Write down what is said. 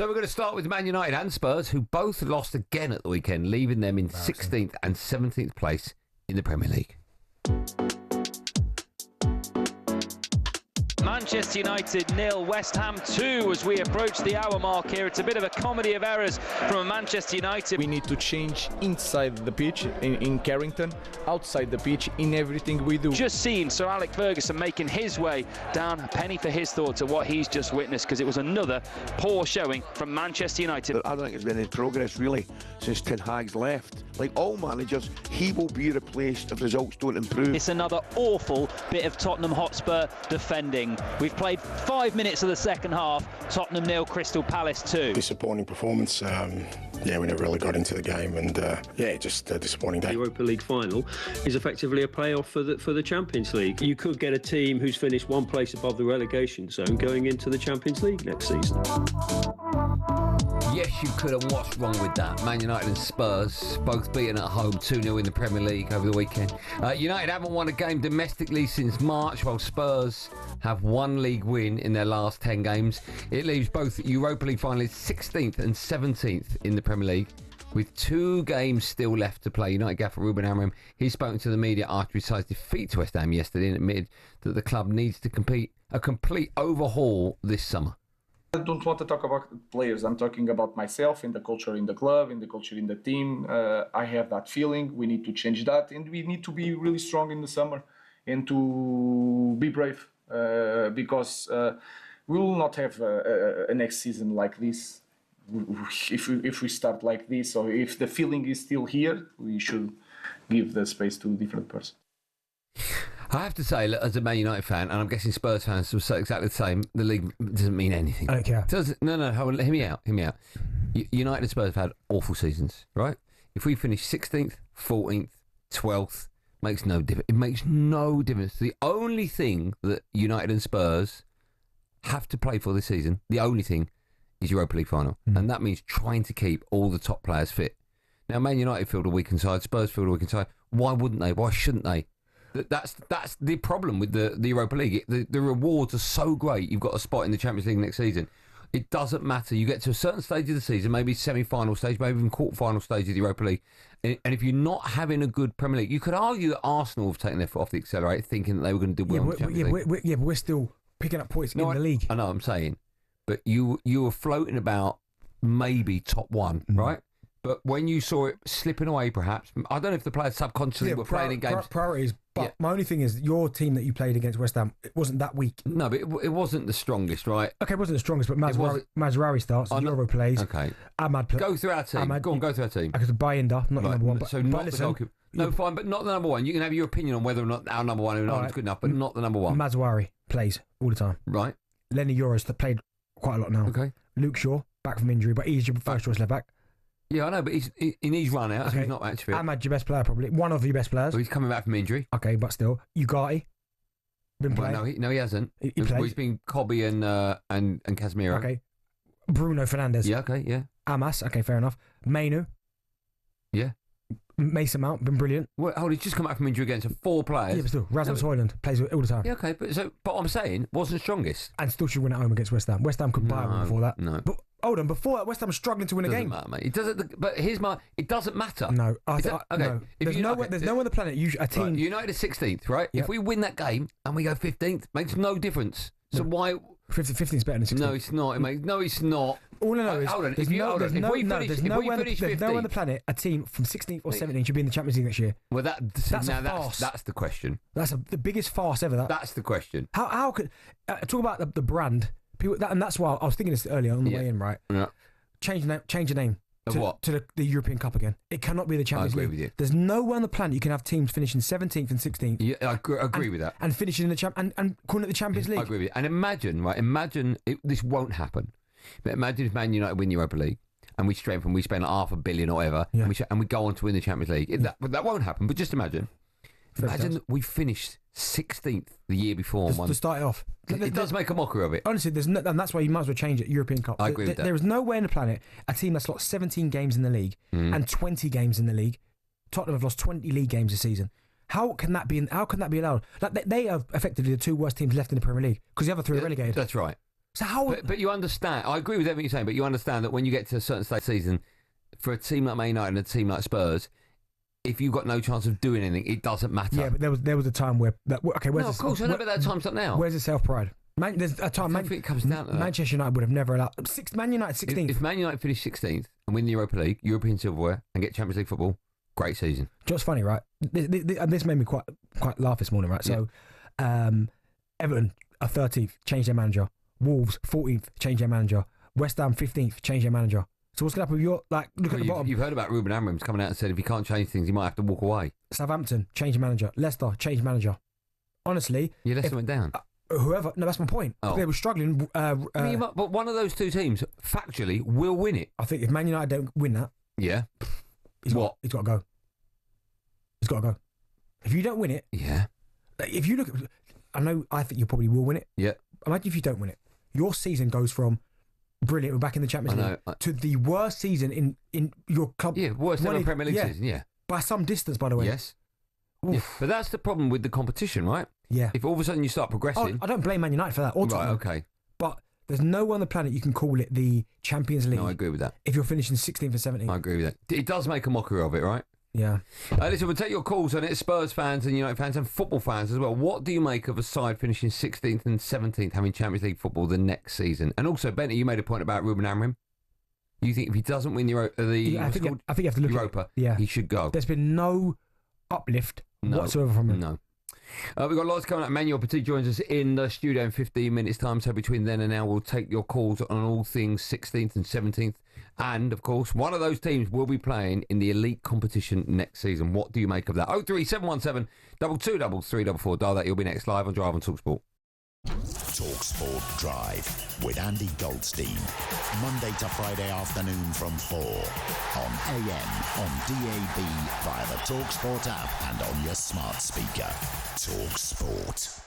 So we're going to start with Man United and Spurs, who both lost again at the weekend, leaving them in 16th and 17th place in the Premier League. Manchester United 0, West Ham 2 as we approach the hour mark here. It's a bit of a comedy of errors from Manchester United. We need to change inside the pitch in Carrington, outside the pitch in everything we do. Just seen Sir Alex Ferguson making his way down, a penny for his thoughts of what he's just witnessed, because it was another poor showing from Manchester United. I don't think there's been any progress really since Ten Hag's left. Like all managers, he will be replaced if results don't improve. It's another awful bit of Tottenham Hotspur defending. We've played 5 minutes of the second half. Tottenham 0, Crystal Palace 2. Disappointing performance. We never really got into the game, and just a disappointing day. The Europa League final is effectively a playoff for the Champions League. You could get a team who's finished one place above the relegation zone going into the Champions League next season. Yes, you could, and what's wrong with that? Man United and Spurs both beaten at home 2-0 in the Premier League over the weekend. United haven't won a game domestically since March, while Spurs have one league win in their last 10 games. It leaves both Europa League finalists 16th and 17th in the Premier League, with 2 games still left to play. United gaffer Ruben Amorim, he's spoken to the media after his side's defeat to West Ham yesterday and admitted that the club needs to complete a complete overhaul this summer. I don't want to talk about players. I'm talking about myself and the culture in the club and the culture in the team. I have that feeling. We need to change that, and we need to be really strong in the summer and to be brave because we will not have a next season like this. If we start like this, or if the feeling is still here, we should give the space to a different person. I have to say, as a Man United fan, and I'm guessing Spurs fans will say exactly the same, the league doesn't mean anything. I don't care. No, hold on, hear me out. United and Spurs have had awful seasons, right? If we finish 16th, 14th, 12th, makes no difference. It makes no difference. The only thing that United and Spurs have to play for this season, the only thing, is Europa League final. And that means trying to keep all the top players fit. Now, Man United field a weakened side, Spurs field a weakened side. Why wouldn't they? Why shouldn't they? That's the problem with the Europa League. The rewards are so great. You've got a spot in the Champions League next season. It doesn't matter. You get to a certain stage of the season, maybe semi-final stage, maybe even quarter-final stage of the Europa League, and if you're not having a good Premier League, you could argue that Arsenal have taken their foot off the accelerator, thinking that they were going to do well in the Champions League. But we're still picking up points in the league. I know, I'm saying. But you were floating about maybe top 1, right? But when you saw it slipping away, perhaps, I don't know if the players subconsciously were playing in games. Priorities, but my only thing is your team that you played against West Ham, it wasn't that weak. No, but it wasn't the strongest, right? Okay, it wasn't the strongest, but Mazraoui starts, Euro plays. Okay. Ahmad plays. Go through our team. Go through our team. Because Bayinda, not the number one. But, so not the goalkeeper. No, fine, but not the number one. You can have your opinion on whether or not our number one is good enough, but not the number one. Mazraoui plays all the time. Right. Lenny Euros that played quite a lot now. Okay. Luke Shaw, back from injury, but he's your first choice left back. Yeah, I know, but he needs run out, so he's not actually fit. Ahmad, your best player, probably. One of your best players. So he's coming back from injury. Okay, but still. Ugarte. Been playing. Well, no, he hasn't. He plays. He's been Cobby and Casemiro. Okay. Bruno Fernandes. Yeah, okay, yeah. Amas, okay, fair enough. Mainu. Yeah. Mason Mount, been brilliant. Well, he's just come back from injury again, so 4 players. Yeah, but still, Rasmus Højlund plays all the time. Yeah, okay, but I'm saying, wasn't strongest. And still should win at home against West Ham. West Ham could buy one before that. No. But hold on, before that, West Ham was struggling to win a game. Doesn't matter, mate. It doesn't. But it doesn't matter. No, no. There's no one on the planet. A team. Right, United are 16th, right? Yep. If we win that game and we go 15th, makes no difference. So why? 15th is better than 16th. No, it's not. No, it's not. All I know is hold on. There's no one on the planet. A team from 16th or 17th should be in the Champions League next year. Well, that's a farce. That's the question. That's the biggest farce ever. That's the question. How could talk about the brand? People, and that's why I was thinking this earlier on the way in. Right. Yeah. Change the name. To the European Cup again. It cannot be the Champions League. I agree with you. There's nowhere on the planet you can have teams finishing 17th and 16th. Yeah, I agree with that. And finishing in the and calling it the Champions League. I agree with you. And imagine this won't happen. But imagine if Man United win the Europa League and we spend $500 million or whatever, and we go on to win the Champions League. That won't happen. But just imagine that we finished 16th the year before. To start it off. It does make a mockery of it. Honestly, and that's why you might as well change it. European Cup. I agree with that. There is nowhere on the planet a team that's lost 17 games in the league and 20 games in the league. Tottenham have lost 20 league games this season. How can that be allowed? Like they are effectively the 2 worst teams left in the Premier League because the other 3 are relegated. That's right. So how? But you understand. I agree with everything you're saying. But you understand that when you get to a certain stage of the season, for a team like Man United and a team like Spurs, if you've got no chance of doing anything, it doesn't matter. Yeah, but there was a time where okay. Where's of course, I know, but that time's up now. Where's the self pride? There's a time. I think it comes down to that. Manchester United would have never allowed Man United 16th. If Man United finish 16th and win the Europa League, European silverware, and get Champions League football, great season. Just funny, right? This made me quite laugh this morning, right? So, Everton are 13th, change their manager. Wolves 14th, change their manager. West Ham 15th, change their manager. So what's going to happen with your look at the bottom? You've heard about Ruben Amorim's coming out and said if he can't change things, he might have to walk away. Southampton change manager. Leicester change manager. Honestly, Leicester went down. Whoever, no, that's my point. Oh. They were struggling. But one of those two teams, factually, will win it. I think if Man United don't win that, he's got to go. He's got to go. If you don't win it, if you look at, I think you probably will win it. Yeah. Imagine if you don't win it, your season goes from brilliant, we're back in the Champions League, to the worst season in your club. Yeah, worst ever Premier League season. Yeah, by some distance, by the way. Yes. Yeah. But that's the problem with the competition, right? Yeah. If all of a sudden you start progressing, I don't blame Man United for that. Right. Okay. But there's no on the planet you can call it the Champions League. No, I agree with that. If you're finishing 16th and 17th. I agree with that. It does make a mockery of it, right? Yeah. Listen, we'll take your calls on it, Spurs fans and United fans and football fans as well. What do you make of a side finishing 16th and 17th having Champions League football the next season? And also, Benny, you made a point about Ruben Amorim. You think if he doesn't win I think you have to look Europa, he should go. There's been no uplift whatsoever from him. No. We've got lots coming up. Manuel Petit joins us in the studio in 15 minutes' time. So between then and now, we'll take your calls on all things 16th and 17th. And, of course, one of those teams will be playing in the elite competition next season. What do you make of that? 03717 22 344. Dial that. You'll be next live on Drive on talkSPORT. talkSPORT Drive with Andy Goldstein. Monday to Friday afternoon from 4 on AM, on DAB, via the talkSPORT app and on your smart speaker. talkSPORT.